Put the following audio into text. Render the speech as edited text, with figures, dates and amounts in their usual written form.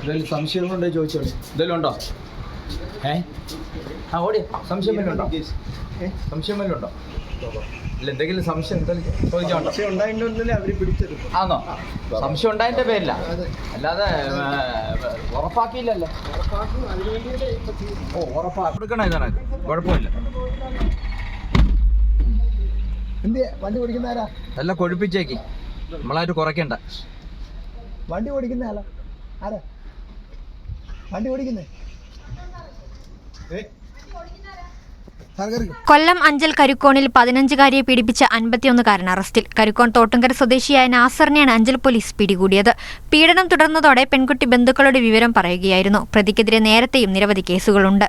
എന്തെങ്കിലും സംശയങ്ങളുണ്ടോ ചോദിച്ചോളൂ. എന്തെങ്കിലും ഉണ്ടോ? ഓടി സംശയം വല്ലതും ഉണ്ടോ? സംശയം വല്ലതും ഉണ്ടോ? ഇല്ല, എന്തെങ്കിലും സംശയം ചോദിക്കാനുണ്ടോ? ആണോ? സംശയം ഉണ്ടായതിന്റെ പേരില്ല, അല്ലാതെ ഉറപ്പാക്കിയില്ലല്ലോ. ഉറപ്പാക്കണം, ഇതാണ് കുഴപ്പമില്ല. വണ്ടി ഓടിക്കുന്ന എല്ലാം കൊഴുപ്പിച്ചേക്ക്, നമ്മളായിട്ട് കുറയ്ക്കണ്ട. വണ്ടി ഓടിക്കുന്ന ആളാ ആരാ? വണ്ടി ഓടിക്കുന്നേ? കൊല്ലം അഞ്ചൽ കരുക്കോണിൽ 15-കാരിയെ പീഡിപ്പിച്ച 51-കാരൻ അറസ്റ്റിൽ. കരുക്കോൺ തോട്ടുങ്കര സ്വദേശിയായ നാസറിനെയാണ് അഞ്ചൽ പോലീസ് പിടികൂടിയത്. പീഡനം തുടർന്നതോടെ പെൺകുട്ടി ബന്ധുക്കളുടെ വിവരം പറയുകയായിരുന്നു. പ്രതിക്കെതിരെ നേരത്തെയും നിരവധി കേസുകളുണ്ട്.